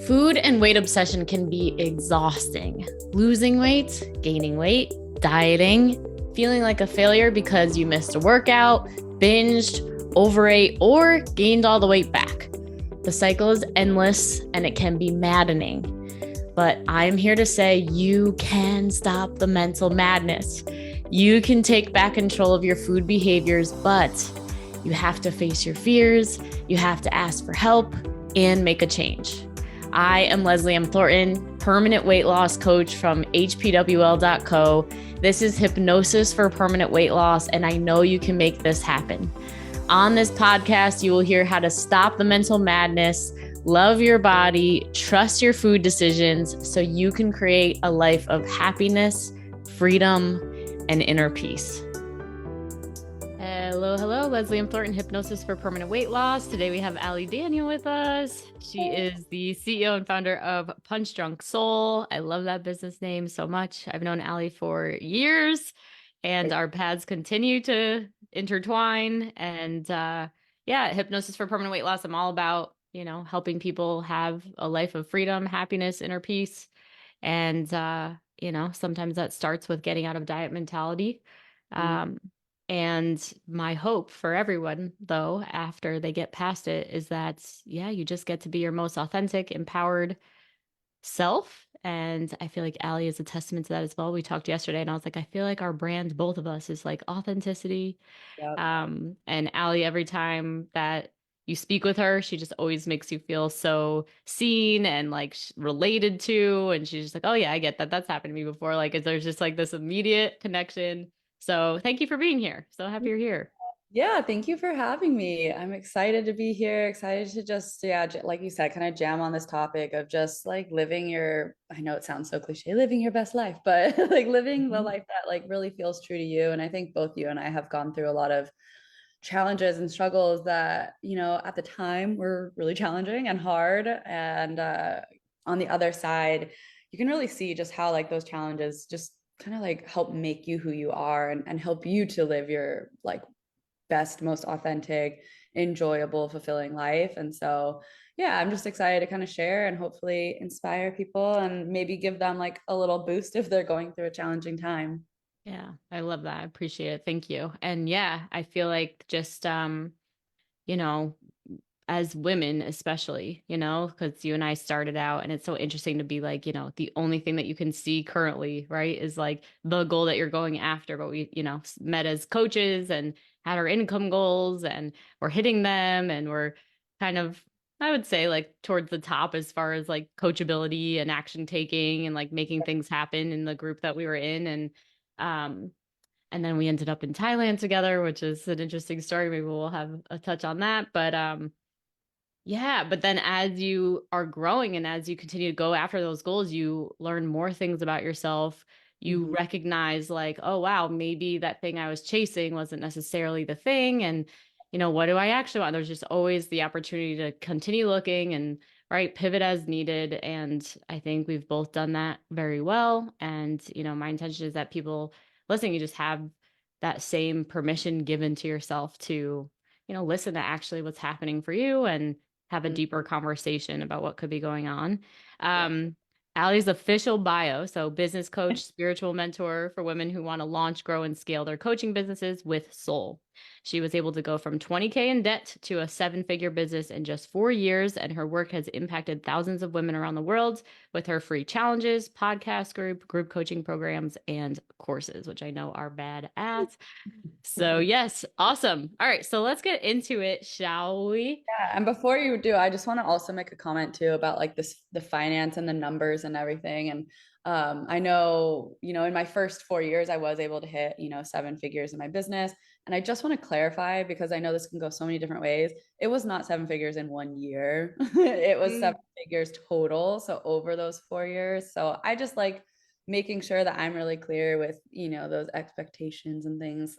Food and weight obsession can be exhausting. Losing weight, gaining weight, dieting, feeling like a failure because you missed a workout, binged, overate, or gained all the weight back. The cycle is endless and it can be maddening. But I'm here to say you can stop the mental madness. You can take back control of your food behaviors, but you have to face your fears, you have to ask for help, and make a change. I am Leslie M. Thornton, permanent weight loss coach from hpwl.co. This is hypnosis for permanent weight loss, and I know you can make this happen. On this podcast, you will hear how to stop the mental madness, love your body, trust your food decisions so you can create a life of happiness, freedom, and inner peace. Hello, Leslie M. Thornton, hypnosis for permanent weight loss. Today we have Ali Daniel with us. She is the CEO and founder of Punch Drunk Soul. I love that business name so much. I've known Ali for years and our paths continue to intertwine. And hypnosis for permanent weight loss. I'm all about, helping people have a life of freedom, happiness, inner peace. And, sometimes that starts with getting out of diet mentality. And my hope for everyone, though, after they get past it is that, you just get to be your most authentic, empowered self. And I feel like Ali is a testament to that as well. We talked yesterday and I was like, I feel like our brand, both of us, is like authenticity. Yep. And Ali, every time that you speak with her, she just always makes you feel so seen and like related to. And she's just like, oh yeah, I get that. That's happened to me before. Like, there's just like this immediate connection. So thank you for being here. So happy you're here. Yeah, thank you for having me. I'm excited to be here, excited to just, like you said, kind of jam on this topic of just like living your, I know it sounds so cliche, living your best life, but like living the life that like really feels true to you. And I think both you and I have gone through a lot of challenges and struggles that, at the time were really challenging and hard. And on the other side, you can really see just how like those challenges just kind of like help make you who you are and help you to live your like best, most authentic, enjoyable, fulfilling life. And so, yeah, I'm just excited to kind of share and hopefully inspire people and maybe give them like a little boost if they're going through a challenging time. Yeah, I love that. I appreciate it. Thank you. And yeah, I feel like just you know, as women especially, because you and I started out and it's so interesting to be like, the only thing that you can see currently, right, is like the goal that you're going after. But we, met as coaches and had our income goals and we're hitting them and we're kind of, I would say, like towards the top as far as like coachability and action taking and like making things happen in the group that we were in. Um and then we ended up in Thailand together, which is an interesting story. Maybe we'll have a touch on that. But but then as you are growing and as you continue to go after those goals, you learn more things about yourself. You recognize like, oh wow, maybe that thing I was chasing wasn't necessarily the thing. And, what do I actually want? There's just always the opportunity to continue looking and pivot as needed. And I think we've both done that very well. And, my intention is that people listening, you just have that same permission given to yourself to, listen to actually what's happening for you and have a deeper conversation about what could be going on. Ali's official bio, so business coach, spiritual mentor for women who want to launch, grow, and scale their coaching businesses with soul. She was able to go from 20K in debt to a 7-figure business in just 4 years, and her work has impacted thousands of women around the world with her free challenges, podcast group coaching programs, and courses, which I know are badass. So yes, awesome. All right, so let's get into it, shall we? Yeah, and before you do, I just want to also make a comment too about like the finance and the numbers and everything. And I know, in my first 4 years, I was able to hit, 7 figures in my business. And I just want to clarify because I know this can go so many different ways. It was not 7 figures in 1 year. It was 7 figures total. So over those 4 years. So I just like making sure that I'm really clear with, those expectations and things.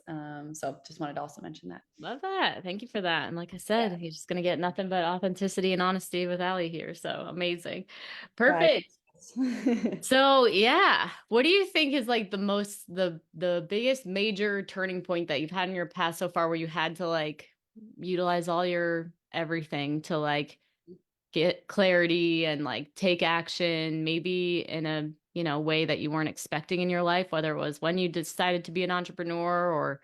So just wanted to also mention that. Love that. Thank you for that. And like I said, you're just going to get nothing but authenticity and honesty with Ali here. So amazing. Yeah. Perfect. So yeah, what do you think is like the biggest major turning point that you've had in your past so far where you had to like utilize all your everything to like get clarity and like take action, maybe in a, way that you weren't expecting in your life, whether it was when you decided to be an entrepreneur or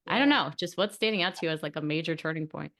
I don't Yeah. know, just what's standing out to you as like a major turning point?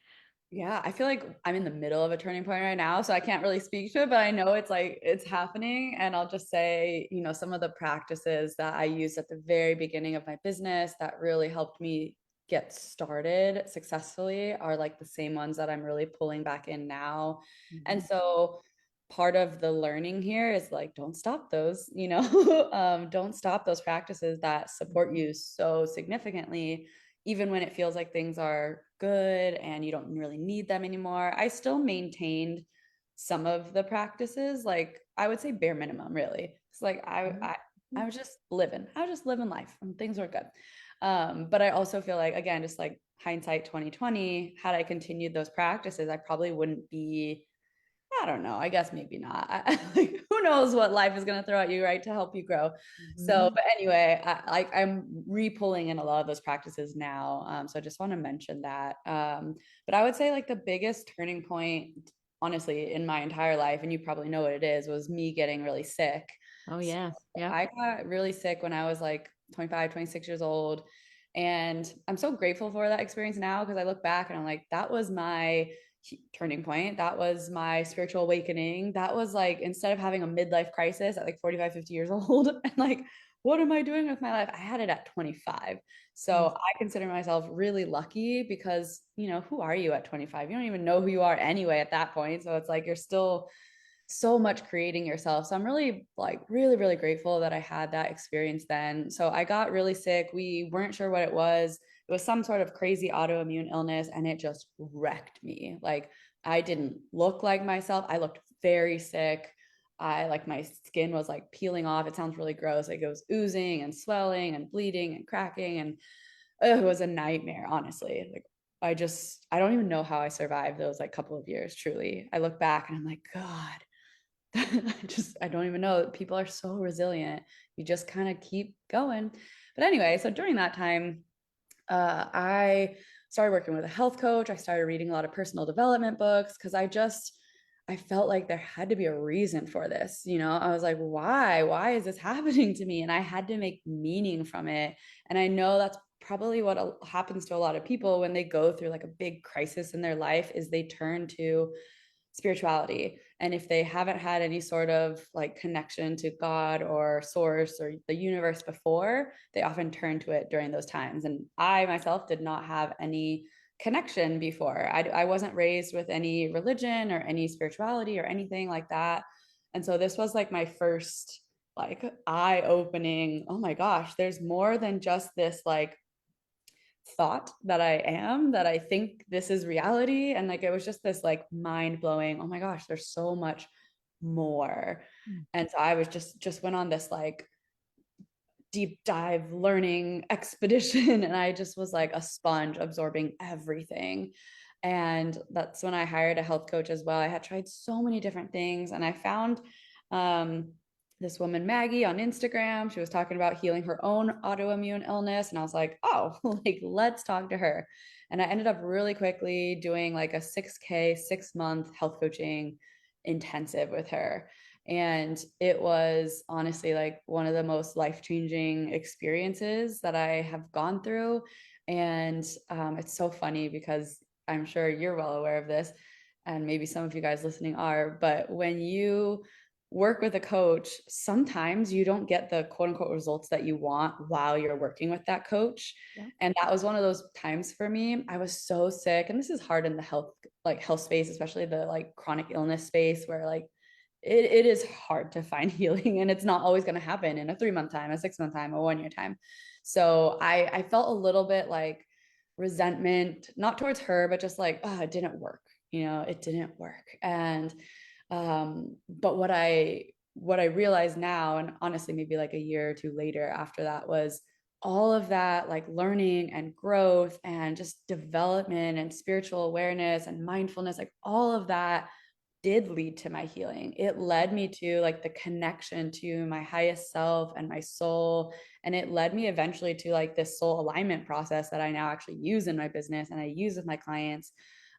Yeah, I feel like I'm in the middle of a turning point right now, so I can't really speak to it, but I know it's like it's happening. And I'll just say, some of the practices that I used at the very beginning of my business that really helped me get started successfully are like the same ones that I'm really pulling back in now. And Mhm. so part of the learning here is like, don't stop those, don't stop those practices that support you so significantly even when it feels like things are good and you don't really need them anymore. I still maintained some of the practices, like I would say bare minimum, really. It's like I was just living. I was just living life and things were good. But I also feel like, again, just like hindsight 2020, had I continued those practices, I probably wouldn't be, I don't know. I guess maybe not. Like, who knows what life is going to throw at you, right, to help you grow. So, Mhm. but anyway, I'm re-pulling in a lot of those practices now. So I just want to mention that. But I would say like the biggest turning point, honestly, in my entire life, and you probably know what it is, was me getting really sick. Oh So yeah. Yeah. I got really sick when I was like 25, 26 years old. And I'm so grateful for that experience now because I look back and I'm like, that was my turning point. That was my spiritual awakening. That was like, instead of having a midlife crisis at like 45, 50 years old, and like, what am I doing with my life? I had it at 25. So Mm. I consider myself really lucky because, who are you at 25? You don't even know who you are anyway at that point. So it's like you're still so much creating yourself. So I'm really like really, really grateful that I had that experience then. So I got really sick. We weren't sure what it was. It was some sort of crazy autoimmune illness and it just wrecked me. Like I didn't look like myself. I looked very sick. I like my skin was like peeling off. It sounds really gross. Like it was oozing and swelling and bleeding and cracking. And it was a nightmare, honestly. Like I don't even know how I survived those like couple of years, truly. I look back and I'm like, God, I don't even know. People are so resilient. You just kind of keep going. But anyway, so during that time, I started working with a health coach. I started reading a lot of personal development books because I felt like there had to be a reason for this. I was like, why? Why is this happening to me? And I had to make meaning from it. And I know that's probably what happens to a lot of people when they go through like a big crisis in their life is they turn to spirituality. And if they haven't had any sort of like connection to God or source or the universe before, they often turn to it during those times. And I myself did not have any connection before. I wasn't raised with any religion or any spirituality or anything like that. And so this was like my first like eye opening. Oh my gosh, there's more than just this like thought that I am, that I think this is reality. And like it was just this like mind blowing, oh my gosh, there's so much more. And so I was just went on this like deep dive learning expedition and I just was like a sponge absorbing everything. And that's when I hired a health coach as well. I had tried so many different things and I found um, this woman, Maggie, on Instagram. She was talking about healing her own autoimmune illness. And I was like, oh, like, let's talk to her. And I ended up really quickly doing like a 6K, 6 month health coaching intensive with her. And it was honestly like one of the most life changing experiences that I have gone through. And it's so funny because I'm sure you're well aware of this, and maybe some of you guys listening are, but when you work with a coach, sometimes you don't get the quote unquote results that you want while you're working with that coach. Yeah. And that was one of those times for me. I was so sick, and this is hard in the health space, especially the like chronic illness space where like it is hard to find healing and it's not always going to happen in a 3 month time, a 6 month time, a 1 year time. So I felt a little bit like resentment, not towards her, but just like, oh, it didn't work. It didn't work. And but what I realized now, and honestly, maybe like a year or two later after that, was all of that like learning and growth and just development and spiritual awareness and mindfulness, like all of that did lead to my healing. It led me to like the connection to my highest self and my soul. And it led me eventually to like this soul alignment process that I now actually use in my business and I use with my clients.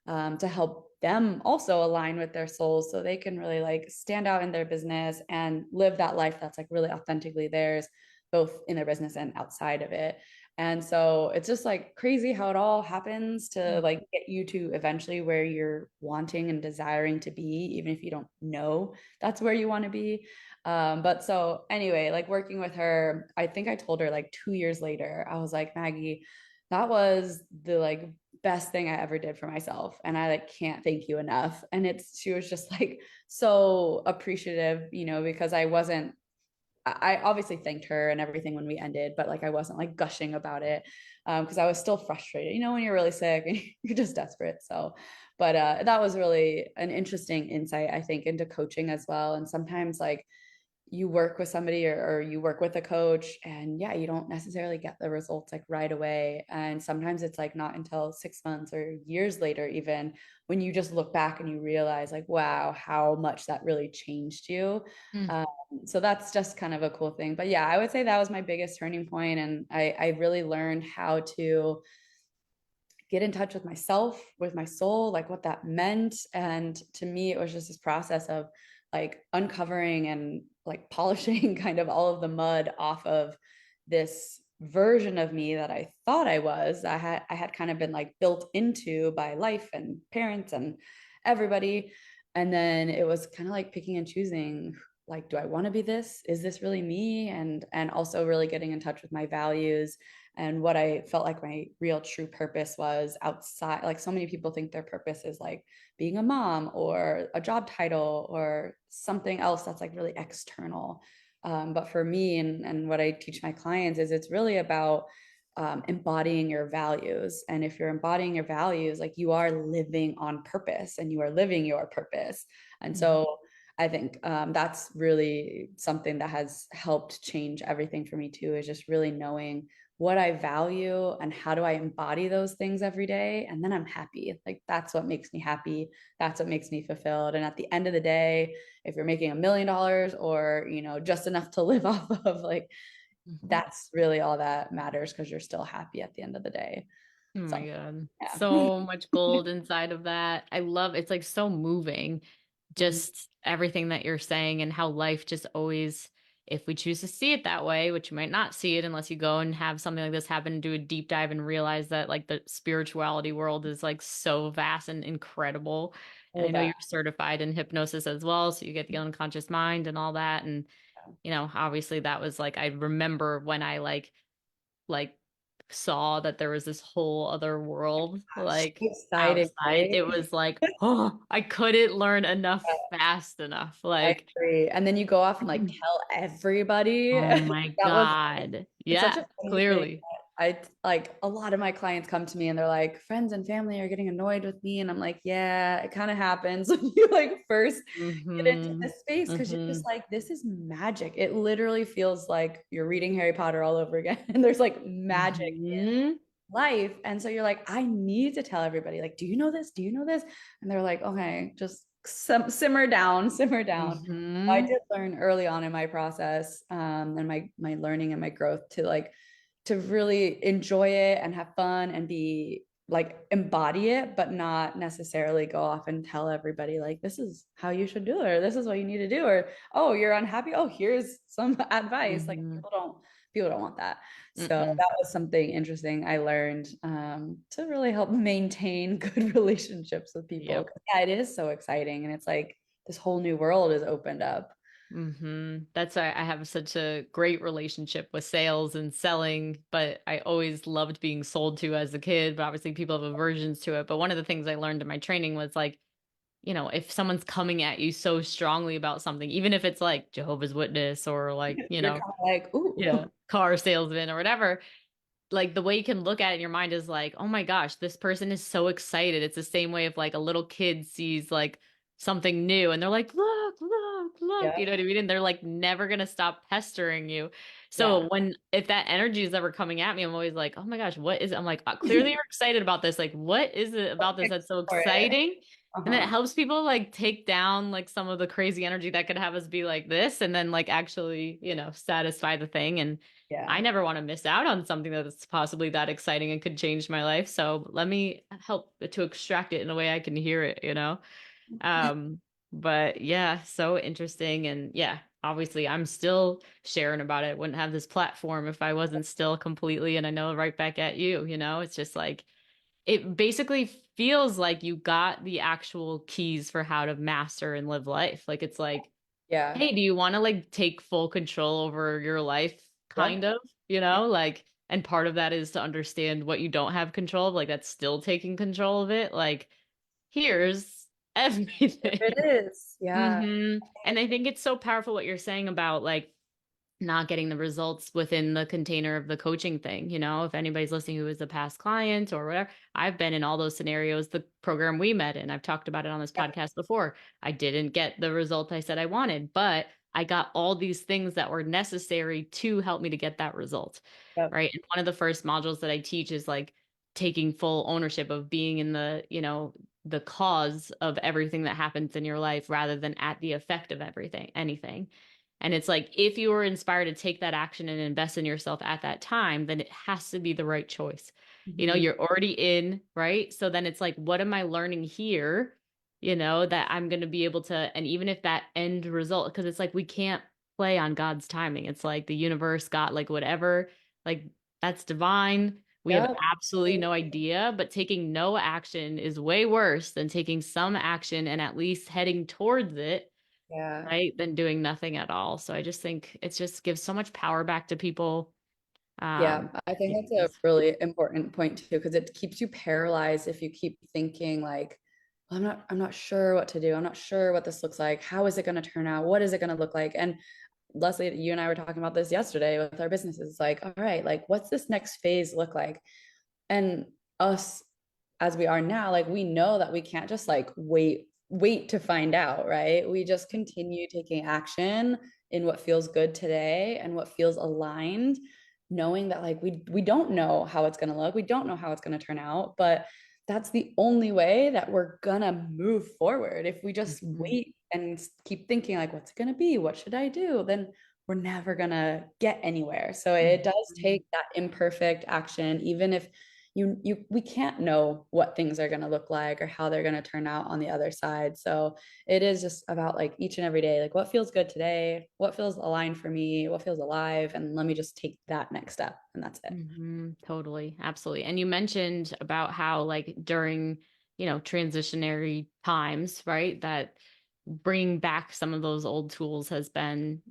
to help them also align with their souls so they can really like stand out in their business and live that life that's like really authentically theirs, both in their business and outside of it. And so it's just like crazy how it all happens to like get you to eventually where you're wanting and desiring to be, even if you don't know that's where you want to be. But so anyway, like working with her, I think I told her like 2 years later, I was like, Maggie, that was the like best thing I ever did for myself. And I like can't thank you enough. And she was just like so appreciative, because I obviously thanked her and everything when we ended, but like I wasn't like gushing about it because I was still frustrated. When you're really sick and you're just desperate. So, but that was really an interesting insight, I think, into coaching as well. And sometimes like you work with somebody or you work with a coach and yeah, you don't necessarily get the results like right away. And sometimes it's like not until 6 months or years later, even when you just look back and you realize like, wow, how much that really changed you. Mm. Um, so that's just kind of a cool thing. But yeah, I would say that was my biggest turning point. And I really learned how to get in touch with myself, with my soul, like what that meant. And to me, it was just this process of like uncovering and like polishing kind of all of the mud off of this version of me that I thought I was. I had kind of been like built into by life and parents and everybody. And then it was kind of like picking and choosing, like, do I want to be this? Is this really me? And also really getting in touch with my values and what I felt like my real true purpose was outside. Like so many people think their purpose is like being a mom or a job title or something else that's like really external. But for me and what I teach my clients is it's really about embodying your values. And if you're embodying your values, like you are living on purpose and you are living your purpose. And Mhm. so I think that's really something that has helped change everything for me too, is just really knowing what I value and how do I embody those things every day. And then I'm happy. Like that's what makes me happy. That's what makes me fulfilled. And at the end of the day, if you're making $1 million or, just enough to live off of, like Mhm. that's really all that matters because you're still happy at the end of the day. Oh So my God. yeah. So much gold inside of that. I love it's like so moving, just everything that you're saying and how life just always, if we choose to see it that way, which you might not see it unless you go and have something like this happen and do a deep dive and realize that like the spirituality world is like so vast and incredible. And So I know that you're certified in hypnosis as well, so you get the unconscious mind and all that. And obviously that was like I remember when I like saw that there was this whole other world so like exciting, outside. right? It was like, oh, I couldn't learn enough fast enough. I Like, agree. And then you go off and like tell everybody. oh my That was God. It's such Yeah, a funny thing. clearly. I like a lot of my clients come to me and they're like, friends and family are getting annoyed with me. And I'm like, yeah, it kind of happens when you like first get into Mm-hmm. this space because you're Mm-hmm. just like, this is magic. It literally feels like you're reading Harry Potter all over again. And there's like magic Mm-hmm. life. And so you're like, I need to tell everybody, like, do you know this? Do you know this? And they're like, okay, just simmer down, simmer down. I Mm-hmm. did learn early on in my process and my learning and my growth to really enjoy it and have fun and be like embody it, but not necessarily go off and tell everybody like this is how you should do it or this is what you need to do or oh you're unhappy oh here's some advice like Mm-hmm. people don't want that. So Mm-mm. that was something interesting I learned to really help maintain good relationships with people. Yep. Yeah, it is so exciting and it's like this whole new world is opened up. That's why I have such a great relationship with sales and selling, but I always loved being sold to as a kid, but obviously people have aversions to it. But one of the things I learned in my training was like, if someone's coming at you so strongly about something, even if it's like Jehovah's Witness or like, You're kind of like, ooh, yeah, car salesman or whatever, like the way you can look at it in your mind is like, oh my gosh, this person is so excited. It's the same way if like a little kid sees like something new and they're like, look, look, look, yeah, you know what I mean? And they're like never gonna stop pestering you. yeah. So if that energy is ever coming at me, I'm always like, oh my gosh, what is it? I'm like, clearly you're excited about this. Like, what is it about this that's so For it. exciting? And then it Uh-huh. helps people like take down like some of the crazy energy that could have us be like this and then like actually, satisfy the thing. And I Yeah. never want to miss out on something that's possibly that exciting and could change my life. So let me help to extract it in a way I can hear it. Um, but yeah, so interesting. And yeah, obviously I'm still sharing about it. Wouldn't have this platform if I wasn't still completely, and I know right back at you, it's just like it basically feels like you got the actual keys for how to master and live life. Like it's like, Yeah. hey, do you want to like take full control over your life? Yeah. Kind of, like, and part of that is to understand what you don't have control of, like that's still taking control of it. Like, here's It everything. is. Yeah. And I think it's so powerful what you're saying about like not getting the results within the container of the coaching thing. If anybody's listening who is a past client or whatever, I've been in all those scenarios. The program we met in, I've talked about it on this Yeah. podcast before. I didn't get the result I said I wanted, but I got all these things that were necessary to help me to get that result. Yep. Right. And one of the first modules that I teach is like taking full ownership of being in the cause of everything that happens in your life rather than at the effect of anything. And it's like, if you were inspired to take that action and invest in yourself at that time, then it has to be the right choice. Mhm. You're already in, right? So then it's like, what am I learning here? That I'm going to be able to, and even if that end result, because it's like, we can't play on God's timing. It's like the universe, God, like whatever, like that's divine. We have Yep. absolutely no idea, but taking no action is way worse than taking some action and at least heading towards it, Yeah. right, than doing nothing at all. So I just think it just gives so much power back to people. Yeah, Um, I think it that's a does. really important point too, because it keeps you paralyzed if you keep thinking like, well, I'm not sure what to do. I'm not sure what this looks like. How is it going to turn out? What is it going to look like? And Leslie, you and I were talking about this yesterday with our businesses. It's like, all right, like what's this next phase look like? And us as we are now, like we know that we can't just like wait to find out, right? We just continue taking action in what feels good today and what feels aligned, knowing that like we don't know how it's going to look, we don't know how it's going to turn out, but that's the only way that we're gonna move forward. If we just Mhm. wait and keep thinking like what's it going to be, what should I do, then we're never gonna get anywhere. So it does Mhm. take that imperfect action, even if we can't know what things are going to look like or how they're going to turn out on the other side. So it is just about like each and every day, like what feels good today, what feels aligned for me, what feels alive, and let me just take that next step, and that's it. Totally. Absolutely. And you mentioned about how, like, during, transitionary times, right, that bringing back some of those old tools has been,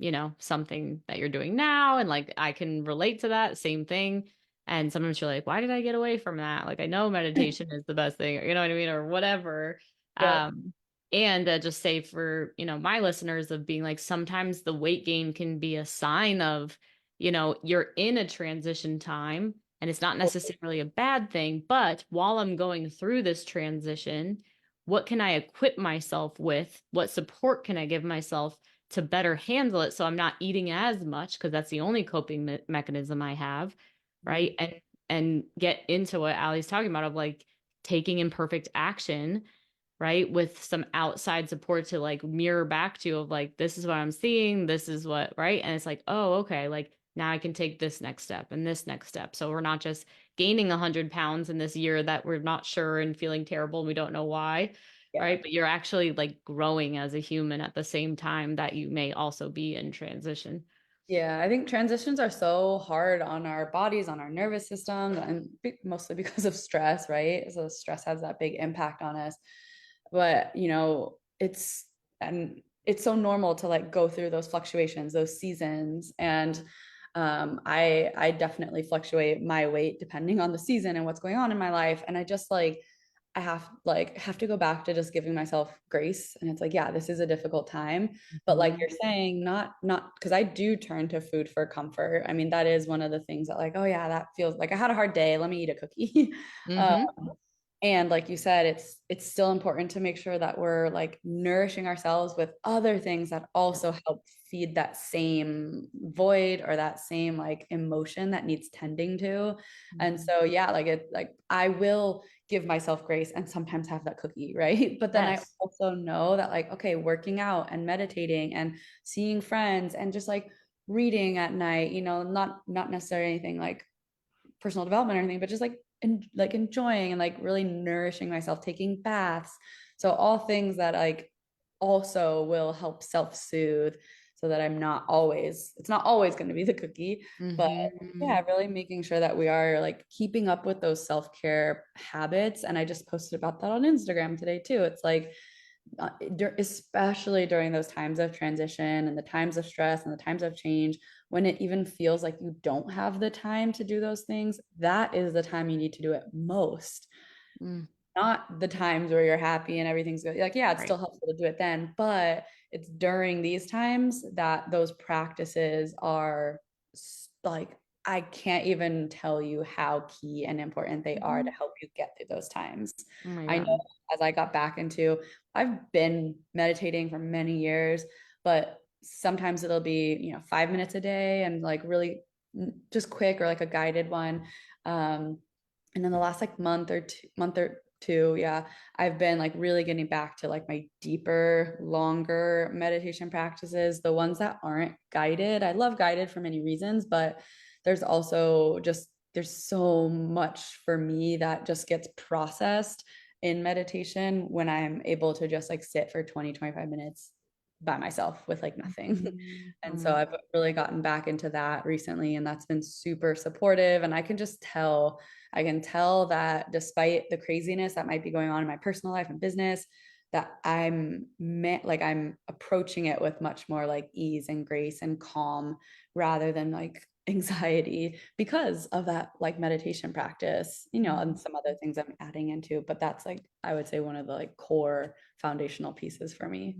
something that you're doing now. And like, I can relate to that same thing. And sometimes you're like, why did I get away from that? Like, I know meditation is the best thing, or, you know what I mean? Or whatever. Yep. Um, and just say for, my listeners of being like, sometimes the weight gain can be a sign of, you're in a transition time and it's not necessarily a bad thing. But while I'm going through this transition, what can I equip myself with? What support can I give myself to better handle it so I'm not eating as much because that's the only coping mechanism I have, Mhm. right? And get into what Ali's talking about of like taking imperfect action, right? With some outside support to like mirror back to of like, this is what I'm seeing, this is what, right? And it's like, oh, okay, like now I can take this next step and this next step. So we're not just gaining 100 pounds in this year that we're not sure and feeling terrible and we don't know why, Yeah. right? But you're actually like growing as a human at the same time that you may also be in transition. Yeah, I think transitions are so hard on our bodies, on our nervous system, and mostly because of stress, right? So stress has that big impact on us. But, it's so normal to like go through those fluctuations, those seasons. And I definitely fluctuate my weight depending on the season and what's going on in my life. And I just like I have to go back to just giving myself grace. And it's like, yeah, this is a difficult time. But like you're Mhm. saying, not because I do turn to food for comfort. I mean, that is one of the things that like, oh yeah, that feels like I had a hard day. Let me eat a cookie. uh, Mhm. and like you said, it's still important to make sure that we're like nourishing ourselves with other things that Yep. also help feed that same void or that same like emotion that needs tending to. And Mhm. so yeah, like I will give myself grace and sometimes have that cookie, right? But then I Yes. also know that like, okay, working out and meditating and seeing friends and just like reading at night, not necessarily anything like personal development or anything, but just like enjoying and like really nourishing myself, taking baths. So all things that like also will help self-soothe so that it's not always going to be the cookie, but Hmm. yeah, really making sure that we are like keeping up with those self-care habits. And I just posted about that on Instagram today too. It's like especially during those times of transition and the times of stress and the times of change, when it even feels like you don't have the time to do those things, that is the time you need to do it most. Mm, Not the times where you're happy and everything's good. Like, yeah, it's right. still helpful to do it then, but it's during these times that those practices are like, I can't even tell you how key and important they are to Mhm. help you get through those times. Oh my I know God. as I got back into, I've been meditating for many years, but sometimes it'll be, 5 minutes a day and like really just quick or like a guided one. Um, and then the last like month or two, yeah, I've been like really getting back to like my deeper, longer meditation practices, the ones that aren't guided. I love guided for many reasons, but there's also just there's so much for me that just gets processed in meditation when I'm able to just like sit for 20, 25 minutes by myself with like nothing. Mhm. Oh And my so God. I've really gotten back into that recently, and that's been super supportive. And I can tell that despite the craziness that might be going on in my personal life and business, that I'm approaching it with much more like ease and grace and calm rather than like anxiety because of that like meditation practice, and Mhm. some other things I'm adding into. But that's like, I would say one of the like core foundational pieces for me.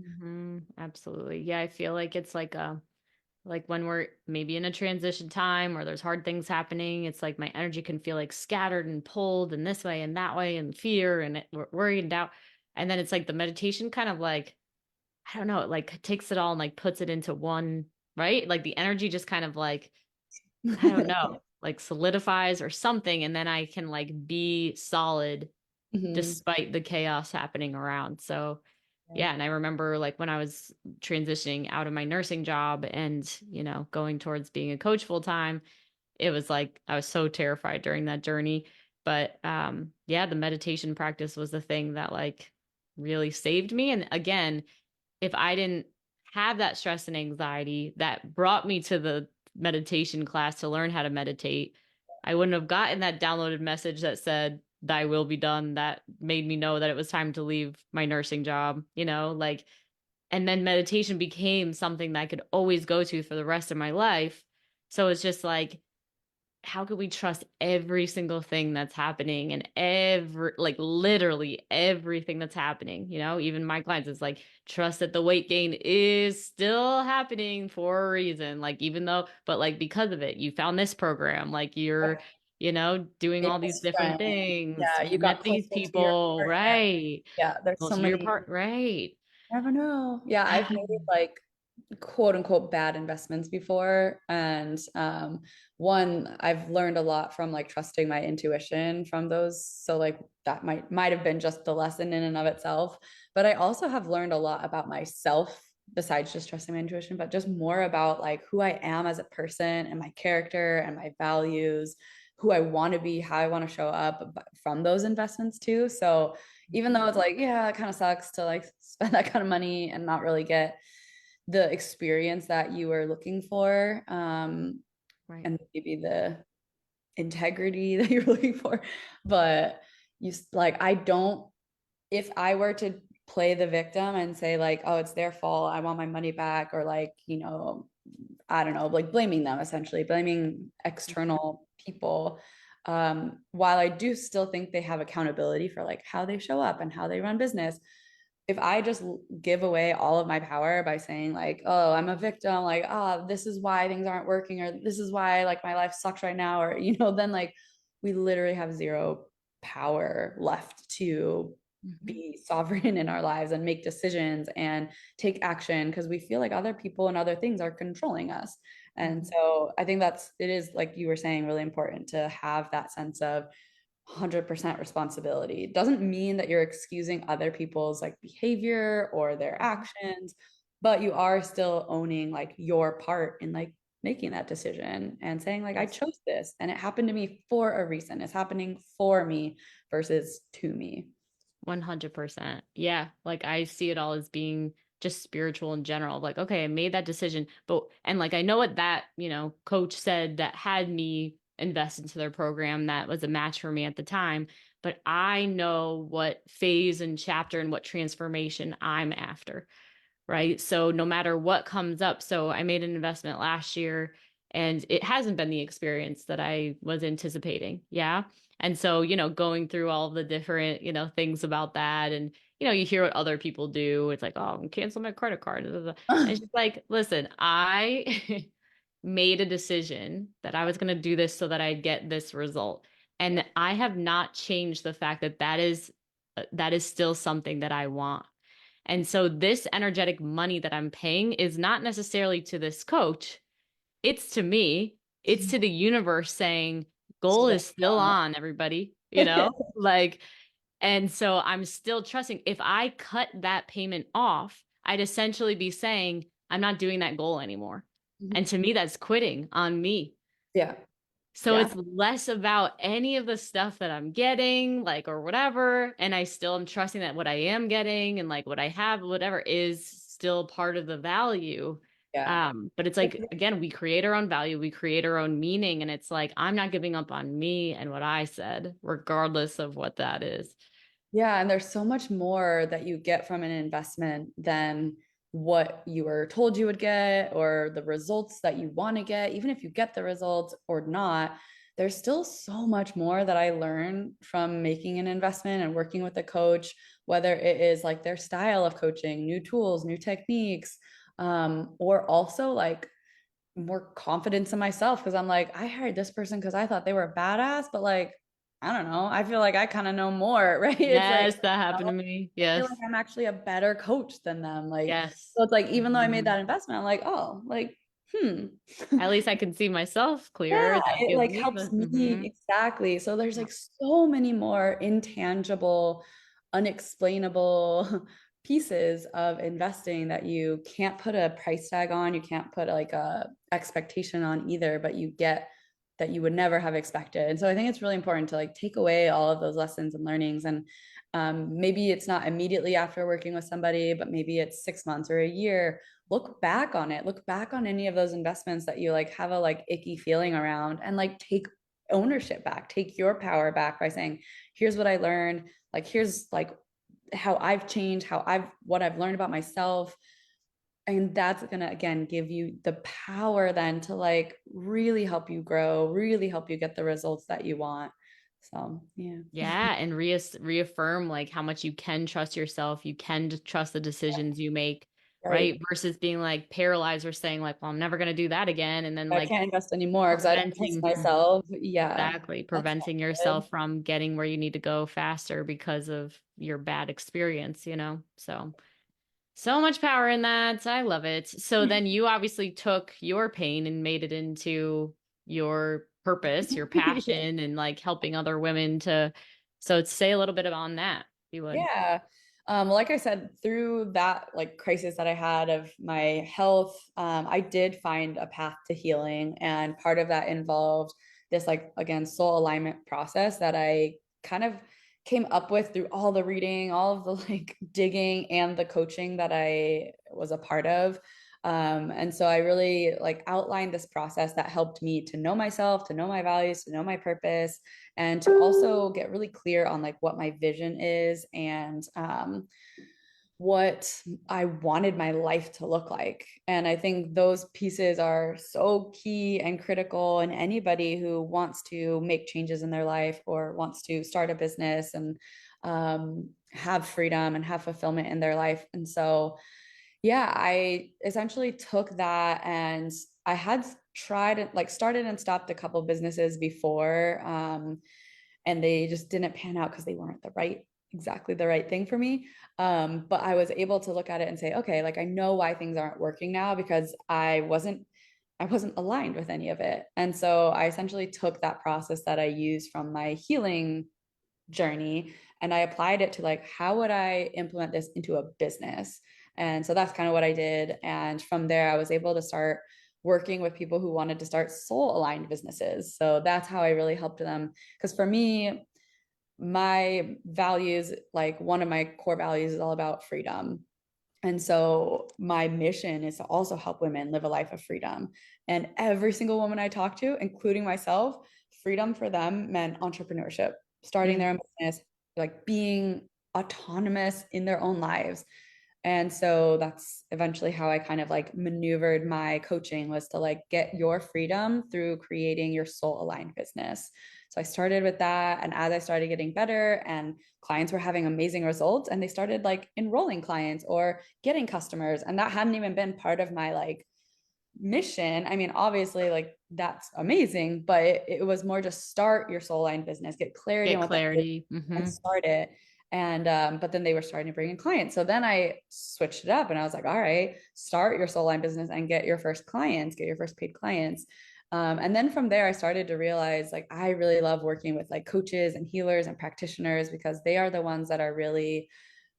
Absolutely. Yeah, I feel like it's like when we're maybe in a transition time or there's hard things happening, it's like my energy can feel like scattered and pulled in this way and that way and fear and worry and doubt. And then it's like the meditation kind of like, I don't know, it like takes it all and like puts it into one, right? Like the energy just kind of like, I don't know, like solidifies or something. And then I can like be solid Mhm. despite the chaos happening around. So, Yeah. yeah. And I remember like when I was transitioning out of my nursing job and, going towards being a coach full time, it was like I was so terrified during that journey. But yeah, the meditation practice was the thing that like really saved me. And again, if I didn't have that stress and anxiety that brought me to the meditation class to learn how to meditate, I wouldn't have gotten that downloaded message that said, Thy will be done, that made me know that it was time to leave my nursing job, like, and then meditation became something that I could always go to for the rest of my life. So it's just like, how can we trust every single thing that's happening and like literally everything that's happening, even my clients is like, trust that the weight gain is still happening for a reason, like even though, but like because of it you found this program, like you're, doing Made all these this different friend. things, Yeah, you you got met closer these to your people, partner. right, Yeah, there's so close to your many. part, right. Never know. Yeah, I've made like quote unquote bad investments before. And one, I've learned a lot from like trusting my intuition from those. So like that might have been just the lesson in and of itself. But I also have learned a lot about myself besides just trusting my intuition, but just more about like who I am as a person and my character and my values, who I want to be, how I want to show up from those investments too. So even though it's like, yeah, it kind of sucks to like spend that kind of money and not really get the experience that you were looking for, Right. and maybe the integrity that you're looking for. But like, I don't, if I were to play the victim and say, like, oh, it's their fault, I want my money back, or like, I don't know, like blaming them, essentially blaming external people. While I do still think they have accountability for like how they show up and how they run business, if I just give away all of my power by saying like, oh, I'm a victim, like, ah, oh, this is why things aren't working, or this is why like my life sucks right now, or then like we literally have zero power left to Mhm. be sovereign in our lives and make decisions and take action because we feel like other people and other things are controlling us. And Mhm. so I think it is like you were saying, really important to have that sense of 100% responsibility. It doesn't mean that you're excusing other people's like behavior or their Mhm. actions, but you are still owning like your part in like making that decision and saying like I Yes. chose this and it happened to me for a reason. It's happening for me versus to me. 100%. Yeah. Like I see it all as being just spiritual in general. Like, okay, I made that decision, but, and like, I know what that, coach said that had me invest into their program that was a match for me at the time, but I know what phase and chapter and what transformation I'm after. Right. So no matter what comes up. So I made an investment last year and it hasn't been the experience that I was anticipating. Yeah. And so, going through all the different, things about that. And, you hear what other people do. It's like, oh, cancel my credit card. And it's just like, listen, I made a decision that I was going to do this so that I get this result. And I have not changed the fact that that is still something that I want. And so this energetic money that I'm paying is not necessarily to this coach. It's to me. It's to the universe saying, This is goal what is still on, everybody, I want. like, and so I'm still trusting. If I cut that payment off, I'd essentially be saying, I'm not doing that goal anymore. And to me, that's quitting on me. Yeah. So Yeah. it's less about any of the stuff that I'm getting, like, or whatever. And I still am trusting that what I am getting and like what I have, whatever is still part of the value. Yeah. But it's like, again, we create our own value, we create our own meaning. And it's like, I'm not giving up on me and what I said, regardless of what that is. Yeah, and there's so much more that you get from an investment than what you were told you would get or the results that you want to get. Even if you get the results or not, there's still so much more that I learn from making an investment and working with a coach, whether it is like their style of coaching, new tools, new techniques, or also like more confidence in myself because I'm like, I hired this person because I thought they were a badass, but like, I don't know. I feel like I kind of know more, right? It's like, Yes, that you happened know, to me. I feel like Yes. I'm actually a better coach than them. Like, Yes. so it's like, even though I made Mhm. that investment, I'm like, oh, like, hmm. At least I can see myself clearer. Yeah, That it gives like me helps the, me exactly. So there's like so many more intangible, unexplainable pieces of investing that you can't put a price tag on, you can't put like a expectation on either, but you get that you would never have expected. And so I think it's really important to like take away all of those lessons and learnings. And maybe it's not immediately after working with somebody, but maybe it's 6 months or a year. Look back on it. Look back on any of those investments that you like have a like icky feeling around and like take ownership back, take your power back by saying, here's what I learned. Like, here's like how I've changed, what I've learned about myself. And that's going to, again, give you the power then to like really help you grow, really help you get the results that you want. So, yeah. Yeah, and reaffirm like how much you can trust yourself, you can trust the decisions you make, Right. right? Versus being like paralyzed or saying like, well, I'm never going to do that again, and then I like can't invest anymore because I don't trust preventing myself. Yeah. exactly That's preventing not good. yourself from getting where you need to go faster because of your bad experience. So much power in that. I love it. So then you obviously took your pain and made it into your purpose, your passion, and like helping other women to. So say a little bit on that, if you would. Yeah. Well, like I said, through that like crisis that I had of my health, I did find a path to healing. And part of that involved this like again soul alignment process that I kind of came up with through all the reading, all of the like digging and the coaching that I was a part of. And so I really like outlined this process that helped me to know myself, to know my values, to know my purpose, and to also get really clear on like what my vision is and what I wanted my life to look like. And I think those pieces are so key and critical in anybody who wants to make changes in their life or wants to start a business and have freedom and have fulfillment in their life. And so, yeah, I essentially took that and I had tried like started and stopped a couple businesses before. And they just didn't pan out because they weren't the right exactly the right thing for me. But I was able to look at it and say, okay, like I know why things aren't working now because I wasn't aligned with any of it. And so I essentially took that process that I used from my healing journey and I applied it to like, how would I implement this into a business? And so that's kind of what I did. And from there, I was able to start working with people who wanted to start soul aligned businesses. So that's how I really helped them. Because for me, my values, like one of my core values is all about freedom. And so my mission is to also help women live a life of freedom. And every single woman I talk to, including myself, freedom for them meant entrepreneurship, starting their own business, like being autonomous in their own lives. And so that's eventually how I kind of like maneuvered my coaching was to like get your freedom through creating your soul aligned business. So I started with that. And as I started getting better and clients were having amazing results and they started like enrolling clients or getting customers. And that hadn't even been part of my like mission. I mean, obviously, like that's amazing, but it was more just start your soul line business, get clarity Get on what that is, clarity. and start it. And but then they were starting to bring in clients. So then I switched it up and I was like, all right, start your soul line business and get your first clients, get your first paid clients. And then from there, I started to realize like I really love working with like coaches and healers and practitioners because they are the ones that are really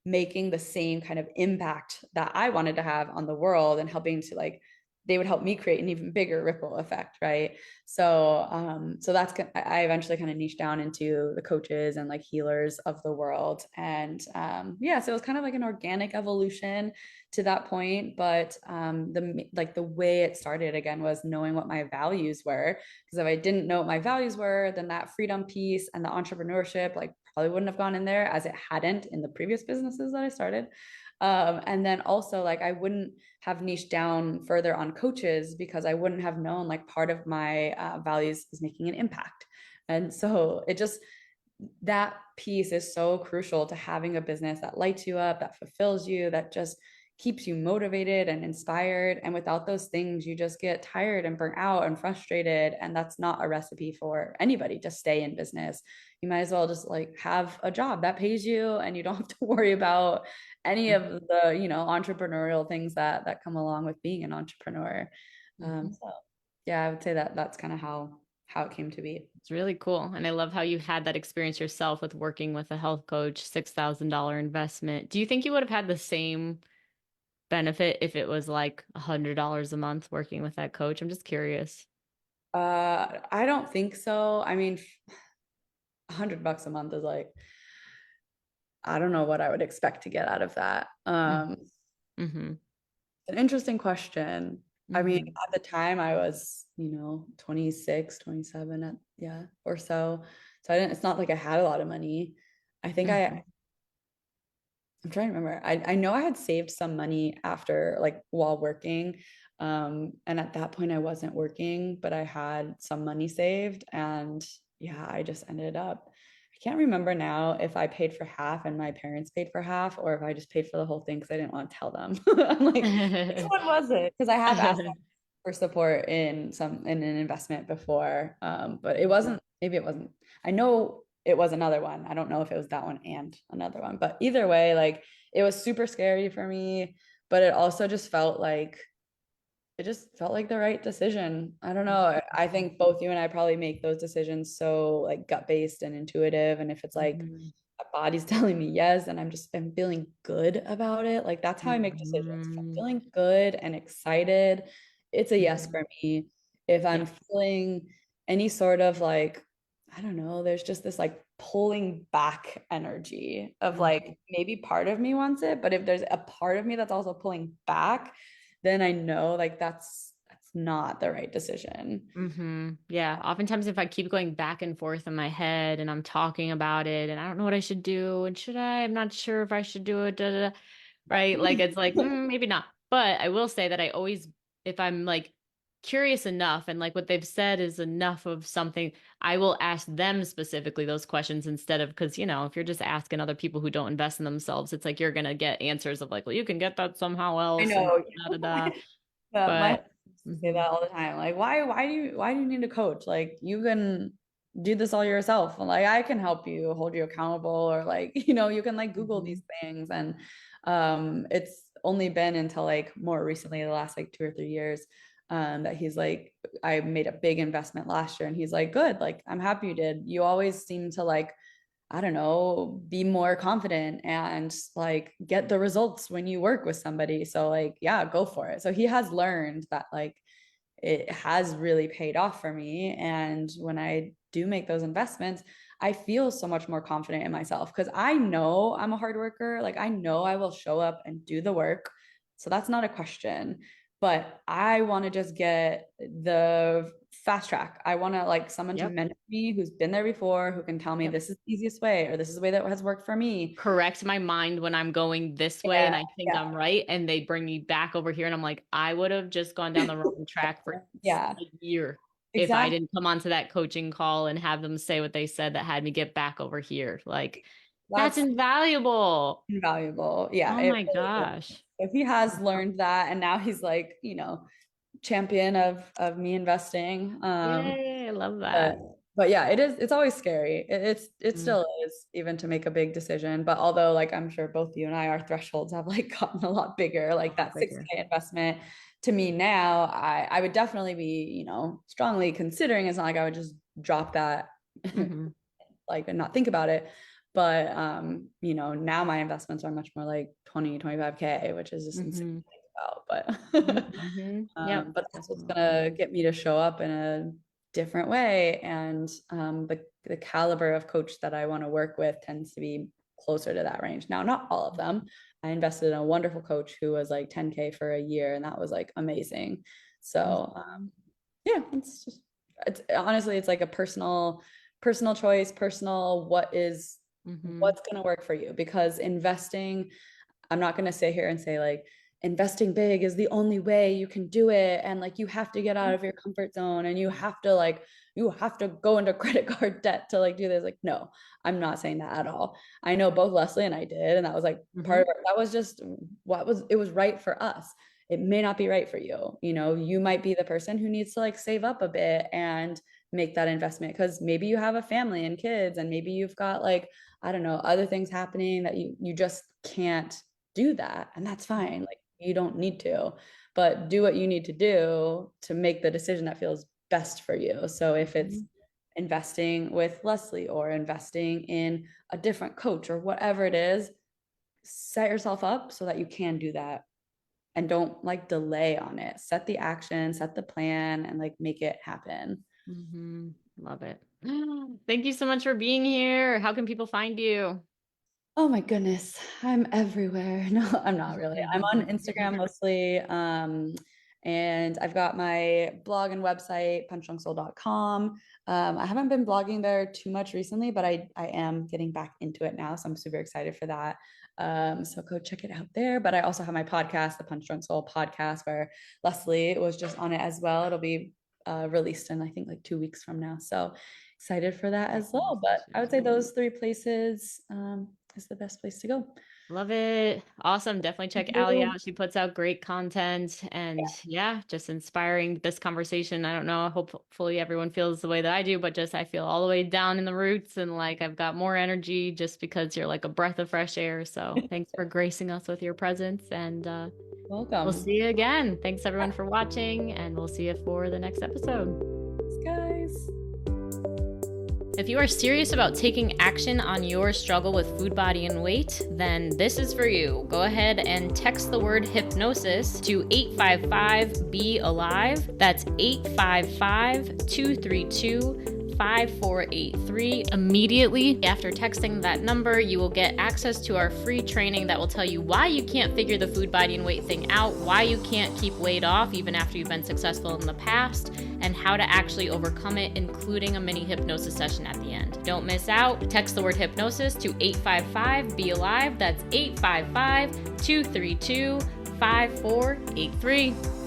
making the same kind of impact that I wanted to have on the world and helping to like they would help me create an even bigger ripple effect, right? So that's I eventually kind of niched down into the coaches and like healers of the world, and yeah, so it was kind of like an organic evolution to that point. But the way it started again was knowing what my values were, because if I didn't know what my values were, then that freedom piece and the entrepreneurship like probably wouldn't have gone in there as it hadn't in the previous businesses that I started. And then also like I wouldn't have niched down further on coaches because I wouldn't have known like part of my values is making an impact. And so it just that piece is so crucial to having a business that lights you up, that fulfills you, that just keeps you motivated and inspired. And without those things, you just get tired and burnt out and frustrated. And that's not a recipe for anybody to stay in business. You might as well just like have a job that pays you and you don't have to worry about any of the, entrepreneurial things that come along with being an entrepreneur. Mm-hmm. So yeah, I would say that that's kind of how it came to be. It's really cool. And I love how you had that experience yourself with working with a health coach, $6,000 investment. Do you think you would have had the same benefit if it was like $100 a month working with that coach? I'm just curious. I don't think so. I mean, $100 a month is like, I don't know what I would expect to get out of that. Mm-hmm. An interesting question. I mean, Mm-hmm. at the time I was, 26, 27 yeah, or so. So it's not like I had a lot of money. I think Mm-hmm. I'm trying to remember. I know I had saved some money after like while working. And at that point I wasn't working, but I had some money saved and yeah, I just ended up I can't remember now if I paid for half and my parents paid for half or if I just paid for the whole thing because I didn't want to tell them. I'm like, which one was it? Because I have asked for support in an investment before. But it wasn't, maybe it wasn't. I know it was another one. I don't know if it was that one and another one, but either way, like it was super scary for me, but it just felt like the right decision. I don't know. I think both you and I probably make those decisions so like gut based and intuitive. And if it's like Mhm. my body's telling me yes, and I'm feeling good about it, like that's how I make decisions. If I'm Mhm. feeling good and excited, it's a yes Mhm. for me. If I'm Yeah. feeling any sort of like, I don't know, there's just this like pulling back energy of Mhm. like maybe part of me wants it, but if there's a part of me that's also pulling back, then I know like that's not the right decision. Yeah. Oftentimes, if I keep going back and forth in my head and I'm talking about it and I don't know what I should do and should I? I'm not sure if I should do it. Da, da, da. Right? Like it's like maybe not. But I will say that I always, if I'm like curious enough and like what they've said is enough of something, I will ask them specifically those questions instead of because if you're just asking other people who don't invest in themselves, it's like you're gonna get answers of like, well, you can get that somehow I else and know. da da da. My husband But used to say mhm. that all the time. Like, why do you need a coach? Like, you can do this all yourself. Like I can help you, hold you accountable, or like, you can like Google Mm-hmm. these things. And it's only been until like more recently, the last like 2 or 3 years, that he's like, I made a big investment last year, and he's like, good, like I'm happy you did. You always seem to like, I don't know, be more confident and like get the results when you work with somebody. So like, yeah, go for it. So he has learned that like it has really paid off for me. And when I do make those investments, I feel so much more confident in myself because I know I'm a hard worker. Like I know I will show up and do the work. So that's not a question. But I want to just get the fast track. I want to like someone to Yep. mentor me who's been there before, who can tell me Yep. this is the easiest way or this is the way that has worked for me. Correct my mind when I'm going this way Yeah, and I think yeah, I'm right, and they bring me back over here and I'm like, I would have just gone down the wrong track for yeah, a year if I exactly. didn't come onto that coaching call and have them say what they said that had me get back over here. Like, that's That's invaluable. invaluable. Yeah, Oh it my really is. gosh. So he has learned that, and now he's like, champion of me investing. Yay, I love But that. but yeah, it's always scary. It Mm, still is, even to make a big decision. But although like I'm sure both you and I, our thresholds have like gotten a lot bigger, a like lot that bigger. 6K investment to me now, I would definitely be, strongly considering. It's not like I would just drop that Mm-hmm. like and not think about it. But now my investments are much more like 20, 25K, which is just insane Mm-hmm. to think about. But Mm-hmm. Yep. but that's That's a what's lot. gonna get me to show up in a different way. And the caliber of coach that I want to work with tends to be closer to that range. Now, not all of them. I invested in a wonderful coach who was like 10K for a year, and that was like amazing. So Mm-hmm. yeah, it's honestly, it's like a personal choice, personal Mm-hmm. what's going to work for you. Because investing, I'm not going to sit here and say like investing big is the only way you can do it, and like you have to get out of your comfort zone, and you have to go into credit card debt to like do this. Like, no, I'm not saying that at all. I know both Leslie and I did, and that was like part Mm-hmm. of it. That was just it was right for us. It may not be right for you. You might be the person who needs to like save up a bit and make that investment, because maybe you have a family and kids, and maybe you've got like, I don't know, other things happening that you just can't do that. And that's fine. Like, you don't need to, but do what you need to do to make the decision that feels best for you. So if it's Mm-hmm. investing with Leslie or investing in a different coach or whatever it is, set yourself up so that you can do that, and don't like delay on it. Set the action, set the plan, and like make it happen. Mm-hmm. Love it. Thank you so much for being here. How can people find you? Oh my goodness, I'm everywhere. No, I'm not really. I'm on Instagram mostly. And I've got my blog and website, punchdrunksoul.com. I haven't been blogging there too much recently, but I am getting back into it now. So I'm super excited for that. So go check it out there. But I also have my podcast, the Punch Drunk Soul podcast, where Leslie was just on it as well. It'll be released in, I think, like 2 weeks from now. So excited for that as well. But I would say those three places is the best place to go. Love it. Awesome. Definitely Thank check Ali you. out. She puts out great content and yeah, just inspiring this conversation. I don't know. Hopefully everyone feels the way that I do, but just I feel all the way down in the roots and like I've got more energy just because you're like a breath of fresh air. So thanks for gracing us with your presence and we'll Welcome. see you again. Thanks everyone for watching and we'll see you for the next episode. Thanks, guys. If you are serious about taking action on your struggle with food, body, and weight, then this is for you. Go ahead and text the word hypnosis to 855-BE-ALIVE. That's 855-232-5483. Immediately after texting that number, you will get access to our free training that will tell you why you can't figure the food, body, and weight thing out, why you can't keep weight off even after you've been successful in the past, and how to actually overcome it, including a mini hypnosis session at the end. Don't miss out. Text the word hypnosis to 855-BE-ALIVE. That's 855-232-5483.